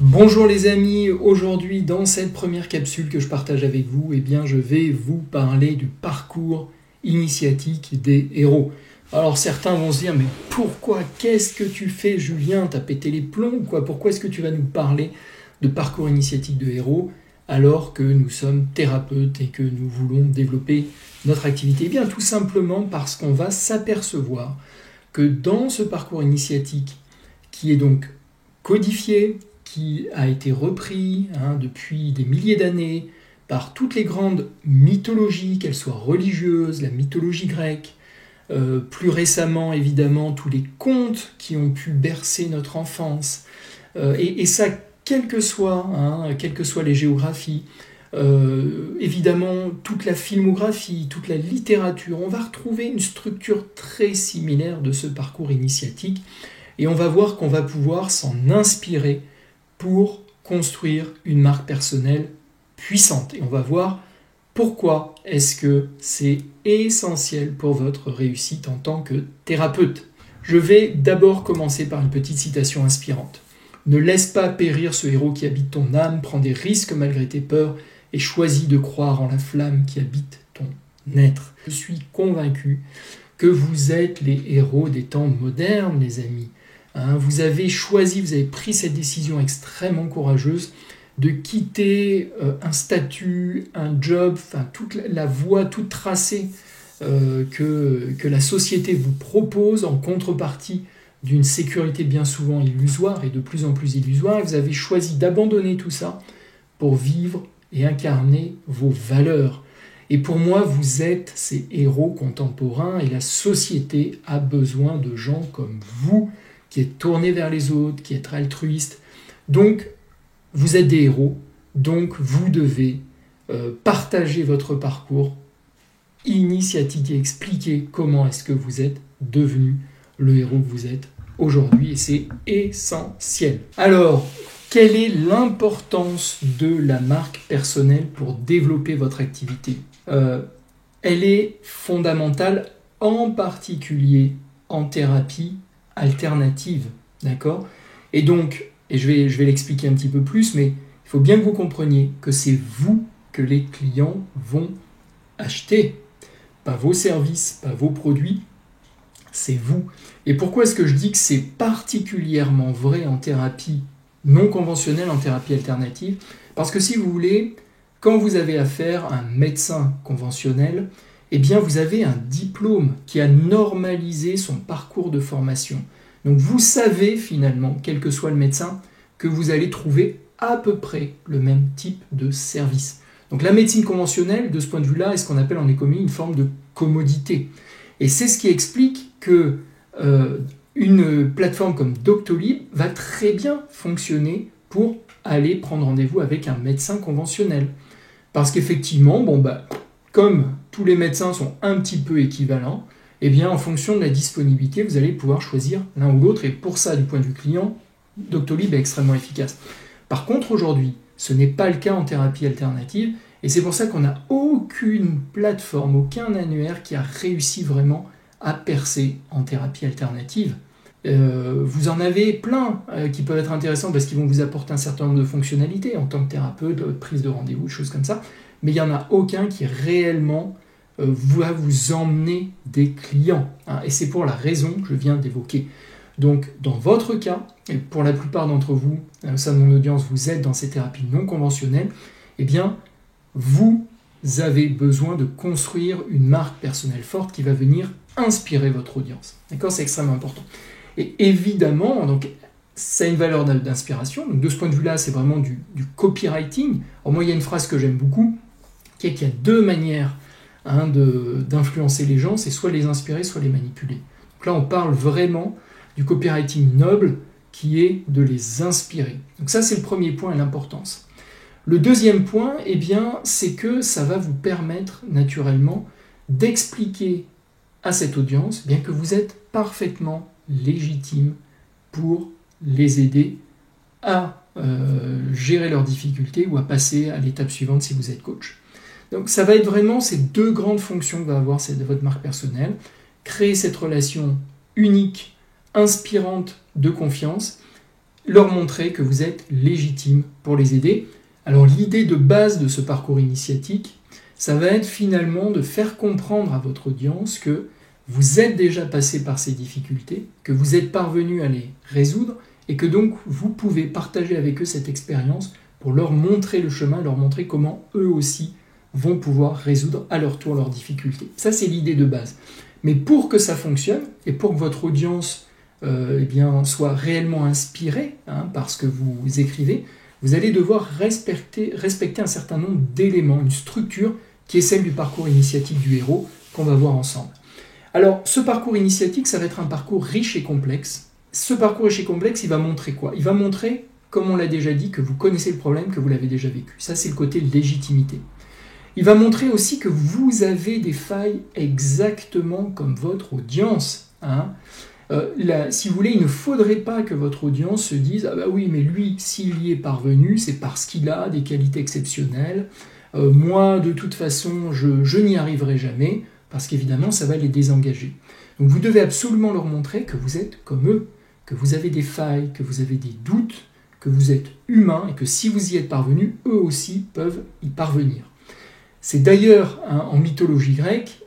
Bonjour les amis, aujourd'hui dans cette première capsule que je partage avec vous, je vais vous parler du parcours initiatique des héros. Alors certains vont se dire, mais pourquoi, qu'est-ce que tu fais Julien, t'as pété les plombs ou quoi? Pourquoi est-ce que tu vas nous parler de parcours initiatique de héros alors que nous sommes thérapeutes et que nous voulons développer notre activité? Eh bien tout simplement parce qu'on va s'apercevoir que dans ce parcours initiatique qui est donc codifié, qui a été repris depuis des milliers d'années par toutes les grandes mythologies, qu'elles soient religieuses, la mythologie grecque, plus récemment évidemment tous les contes qui ont pu bercer notre enfance, et ça quelles que soient les géographies, évidemment toute la filmographie, toute la littérature, on va retrouver une structure très similaire de ce parcours initiatique et on va voir qu'on va pouvoir s'en inspirer pour construire une marque personnelle puissante. Et on va voir pourquoi est-ce que c'est essentiel pour votre réussite en tant que thérapeute. Je vais d'abord commencer par une petite citation inspirante. Ne laisse pas périr ce héros qui habite ton âme, prends des risques malgré tes peurs et choisis de croire en la flamme qui habite ton être. Je suis convaincu que vous êtes les héros des temps modernes, les amis. Vous avez choisi, vous avez pris cette décision extrêmement courageuse de quitter un statut, un job, toute la voie toute tracée que la société vous propose en contrepartie d'une sécurité bien souvent illusoire et de plus en plus illusoire. Vous avez choisi d'abandonner tout ça pour vivre et incarner vos valeurs. Et pour moi, vous êtes ces héros contemporains et la société a besoin de gens comme vous, qui êtes tourné vers les autres, qui êtes altruiste. Donc, vous êtes des héros, donc vous devez partager votre parcours initiatique et expliquer comment est-ce que vous êtes devenu le héros que vous êtes aujourd'hui, et c'est essentiel. Alors, quelle est l'importance de la marque personnelle pour développer votre activité ? Elle est fondamentale, en particulier en thérapie alternative, d'accord ? Et donc, je vais l'expliquer un petit peu plus, mais il faut bien que vous compreniez que c'est vous que les clients vont acheter, pas vos services, pas vos produits, c'est vous. Et pourquoi est-ce que je dis que c'est particulièrement vrai en thérapie non conventionnelle, en thérapie alternative ? Parce que si vous voulez, quand vous avez affaire à un médecin conventionnel, eh bien vous avez un diplôme qui a normalisé son parcours de formation. Donc vous savez finalement, quel que soit le médecin, que vous allez trouver à peu près le même type de service. Donc la médecine conventionnelle, de ce point de vue-là, est ce qu'on appelle en économie une forme de commodité. Et c'est ce qui explique que une plateforme comme Doctolib va très bien fonctionner pour aller prendre rendez-vous avec un médecin conventionnel. Parce qu'effectivement, comme tous les médecins sont un petit peu équivalents, eh bien, en fonction de la disponibilité, vous allez pouvoir choisir l'un ou l'autre. Et pour ça, du point de vue client, Doctolib est extrêmement efficace. Par contre, aujourd'hui, ce n'est pas le cas en thérapie alternative. Et c'est pour ça qu'on n'a aucune plateforme, aucun annuaire qui a réussi vraiment à percer en thérapie alternative. Vous en avez plein qui peuvent être intéressants parce qu'ils vont vous apporter un certain nombre de fonctionnalités en tant que thérapeute, prise de rendez-vous, choses comme ça. Mais il n'y en a aucun qui réellement va vous emmener des clients. Et c'est pour la raison que je viens d'évoquer. Donc, dans votre cas, et pour la plupart d'entre vous, au sein de mon audience, vous êtes dans ces thérapies non conventionnelles, eh bien, vous avez besoin de construire une marque personnelle forte qui va venir inspirer votre audience. D'accord ? C'est extrêmement important. Et évidemment, donc, ça a une valeur d'inspiration. Donc, de ce point de vue-là, c'est vraiment du copywriting. Alors, moi, il y a une phrase que j'aime beaucoup, qui est qu'il y a deux manières d'influencer les gens, c'est soit les inspirer, soit les manipuler. Donc là, on parle vraiment du copywriting noble, qui est de les inspirer. Donc ça, c'est le premier point et l'importance. Le deuxième point, eh bien, c'est que ça va vous permettre naturellement d'expliquer à cette audience bien que vous êtes parfaitement légitime pour les aider à gérer leurs difficultés ou à passer à l'étape suivante si vous êtes coach. Donc ça va être vraiment ces deux grandes fonctions que va avoir votre marque personnelle. Créer cette relation unique, inspirante de confiance leur montrer que vous êtes légitime pour les aider. Alors l'idée de base de ce parcours initiatique, ça va être finalement de faire comprendre à votre audience que vous êtes déjà passé par ces difficultés, que vous êtes parvenu à les résoudre et que donc vous pouvez partager avec eux cette expérience pour leur montrer le chemin, leur montrer comment eux aussi vont pouvoir résoudre à leur tour leurs difficultés. Ça, c'est l'idée de base. Mais pour que ça fonctionne et pour que votre audience soit réellement inspirée par ce que vous écrivez, vous allez devoir respecter un certain nombre d'éléments, une structure qui est celle du parcours initiatique du héros qu'on va voir ensemble. Alors, ce parcours initiatique, ça va être un parcours riche et complexe. Ce parcours riche et complexe, il va montrer quoi? Il va montrer, comme on l'a déjà dit, que vous connaissez le problème, que vous l'avez déjà vécu. Ça, c'est le côté légitimité. Il va montrer aussi que vous avez des failles exactement comme votre audience. Si vous voulez, il ne faudrait pas que votre audience se dise « Ah bah oui, mais lui, s'il y est parvenu, c'est parce qu'il a des qualités exceptionnelles. Moi, de toute façon, je n'y arriverai jamais. » Parce qu'évidemment, ça va les désengager. Donc vous devez absolument leur montrer que vous êtes comme eux, que vous avez des failles, que vous avez des doutes, que vous êtes humain et que si vous y êtes parvenu, eux aussi peuvent y parvenir. C'est d'ailleurs, en mythologie grecque,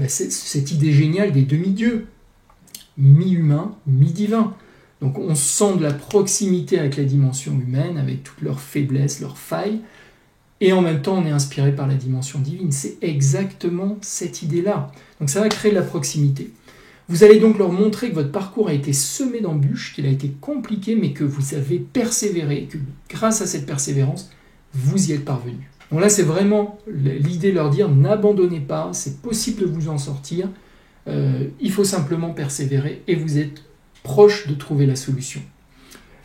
cette idée géniale des demi-dieux, mi-humain, mi-divin. Donc on sent de la proximité avec la dimension humaine, avec toutes leurs faiblesses, leurs failles, et en même temps on est inspiré par la dimension divine. C'est exactement cette idée-là. Donc ça va créer de la proximité. Vous allez donc leur montrer que votre parcours a été semé d'embûches, qu'il a été compliqué, mais que vous avez persévéré, et que grâce à cette persévérance, vous y êtes parvenu. Donc là, c'est vraiment l'idée de leur dire, n'abandonnez pas, c'est possible de vous en sortir, il faut simplement persévérer, et vous êtes proche de trouver la solution.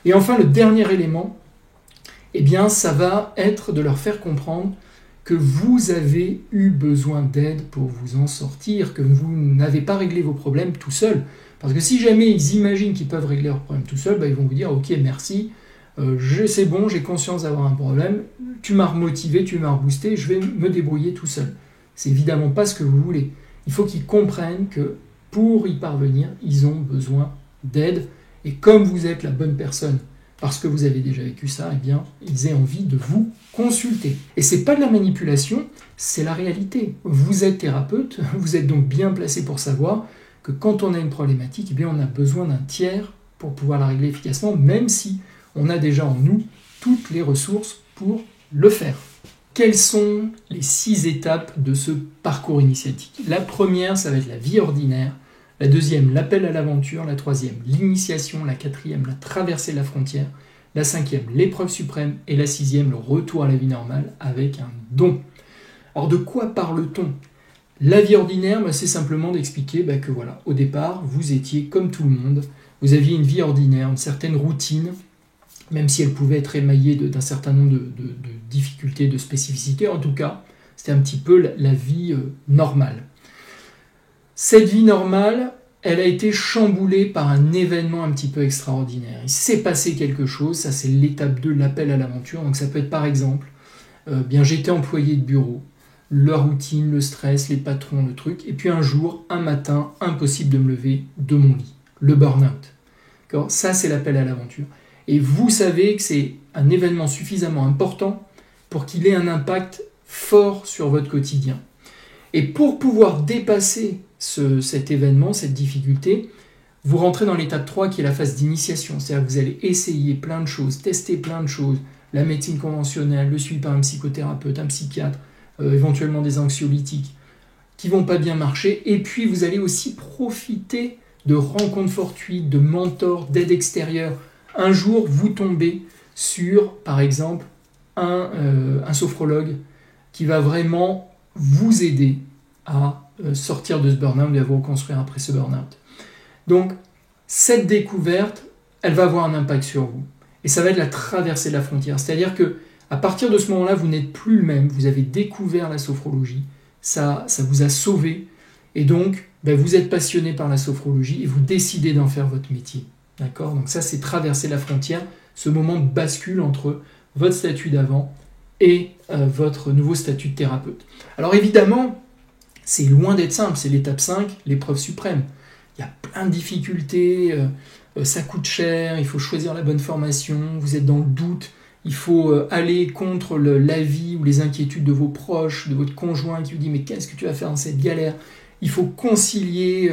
Et enfin, le dernier élément, ça va être de leur faire comprendre que vous avez eu besoin d'aide pour vous en sortir, que vous n'avez pas réglé vos problèmes tout seul. Parce que si jamais ils imaginent qu'ils peuvent régler leurs problèmes tout seuls, ils vont vous dire « Ok, merci, c'est bon, j'ai conscience d'avoir un problème, tu m'as remotivé, tu m'as reboosté, je vais me débrouiller tout seul. » C'est évidemment pas ce que vous voulez. Il faut qu'ils comprennent que pour y parvenir, ils ont besoin d'aide. Et comme vous êtes la bonne personne, parce que vous avez déjà vécu ça, ils aient envie de vous consulter. Et c'est pas de la manipulation, c'est la réalité. Vous êtes thérapeute, vous êtes donc bien placé pour savoir que quand on a une problématique, on a besoin d'un tiers pour pouvoir la régler efficacement, même si on a déjà en nous toutes les ressources pour le faire. Quelles sont les 6 étapes de ce parcours initiatique? La première, ça va être la vie ordinaire. La deuxième, l'appel à l'aventure. La troisième, l'initiation. La quatrième, la traversée de la frontière. La 5e, l'épreuve suprême. Et la 6e, le retour à la vie normale avec un don. Alors de quoi parle-t-on? La vie ordinaire, c'est simplement d'expliquer que voilà, au départ, vous étiez comme tout le monde. Vous aviez une vie ordinaire, une certaine routine, même si elle pouvait être émaillée d'un certain nombre de difficultés, de spécificités. En tout cas, c'était un petit peu la vie normale. Cette vie normale, elle a été chamboulée par un événement un petit peu extraordinaire. Il s'est passé quelque chose, ça c'est l'étape 2, l'appel à l'aventure. Donc ça peut être par exemple, j'étais employé de bureau, la routine, le stress, les patrons, le truc, et puis un jour, un matin, impossible de me lever de mon lit, le burn-out. D'accord ? Ça c'est l'appel à l'aventure. Et vous savez que c'est un événement suffisamment important pour qu'il ait un impact fort sur votre quotidien. Et pour pouvoir dépasser cet événement, cette difficulté, vous rentrez dans l'étape 3 qui est la phase d'initiation. C'est-à-dire que vous allez essayer plein de choses, tester plein de choses, la médecine conventionnelle, le suivi par un psychothérapeute, un psychiatre, éventuellement des anxiolytiques, qui vont pas bien marcher. Et puis vous allez aussi profiter de rencontres fortuites, de mentors, d'aide extérieure. Un jour, vous tombez sur, par exemple, un sophrologue qui va vraiment vous aider à sortir de ce burn-out et à vous reconstruire après ce burn-out. Donc, cette découverte, elle va avoir un impact sur vous. Et ça va être la traversée de la frontière. C'est-à-dire que à partir de ce moment-là, vous n'êtes plus le même. Vous avez découvert la sophrologie. Ça vous a sauvé. Et donc, vous êtes passionné par la sophrologie et vous décidez d'en faire votre métier. D'accord ? Donc ça, c'est traverser la frontière. Ce moment de bascule entre votre statut d'avant et votre nouveau statut de thérapeute. Alors évidemment, c'est loin d'être simple, c'est l'étape 5, l'épreuve suprême. Il y a plein de difficultés, ça coûte cher, il faut choisir la bonne formation, vous êtes dans le doute, il faut aller contre l'avis ou les inquiétudes de vos proches, de votre conjoint qui vous dit mais qu'est-ce que tu vas faire dans cette galère? Il faut concilier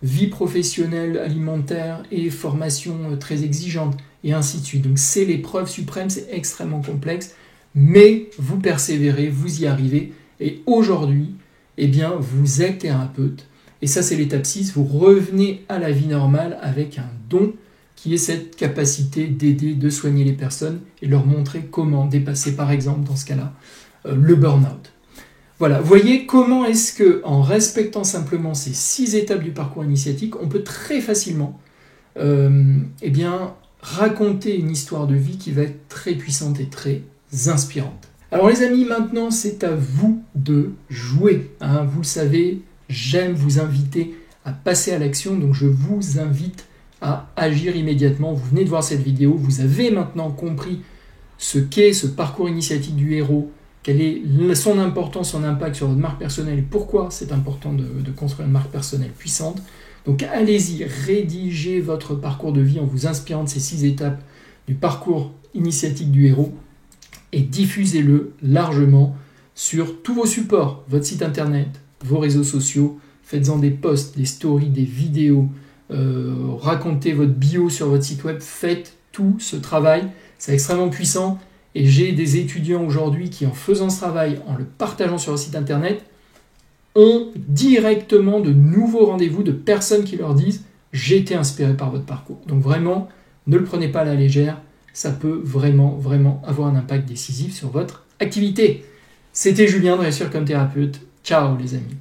vie professionnelle, alimentaire et formation très exigeante, et ainsi de suite. Donc c'est l'épreuve suprême, c'est extrêmement complexe, mais vous persévérez, vous y arrivez, et aujourd'hui, eh bien, vous êtes thérapeute, et ça c'est l'étape 6, vous revenez à la vie normale avec un don, qui est cette capacité d'aider, de soigner les personnes, et leur montrer comment dépasser, par exemple, dans ce cas-là, le burn-out. Voilà, voyez comment est-ce que, en respectant simplement ces 6 étapes du parcours initiatique, on peut très facilement eh bien, raconter une histoire de vie qui va être très puissante et très inspirante. Alors les amis, maintenant c'est à vous de jouer. Hein. Vous le savez, j'aime vous inviter à passer à l'action, donc je vous invite à agir immédiatement. Vous venez de voir cette vidéo, vous avez maintenant compris ce qu'est ce parcours initiatique du héros, quelle est son importance, son impact sur votre marque personnelle et pourquoi c'est important de construire une marque personnelle puissante. Donc allez-y, rédigez votre parcours de vie en vous inspirant de ces 6 étapes du parcours initiatique du héros et diffusez-le largement sur tous vos supports, votre site internet, vos réseaux sociaux, faites-en des posts, des stories, des vidéos, racontez votre bio sur votre site web, faites tout ce travail, c'est extrêmement puissant. Et j'ai des étudiants aujourd'hui qui, en faisant ce travail, en le partageant sur leur site internet, ont directement de nouveaux rendez-vous de personnes qui leur disent « j'ai été inspiré par votre parcours ». Donc vraiment, ne le prenez pas à la légère, ça peut vraiment avoir un impact décisif sur votre activité. C'était Julien de Réussir comme thérapeute. Ciao les amis.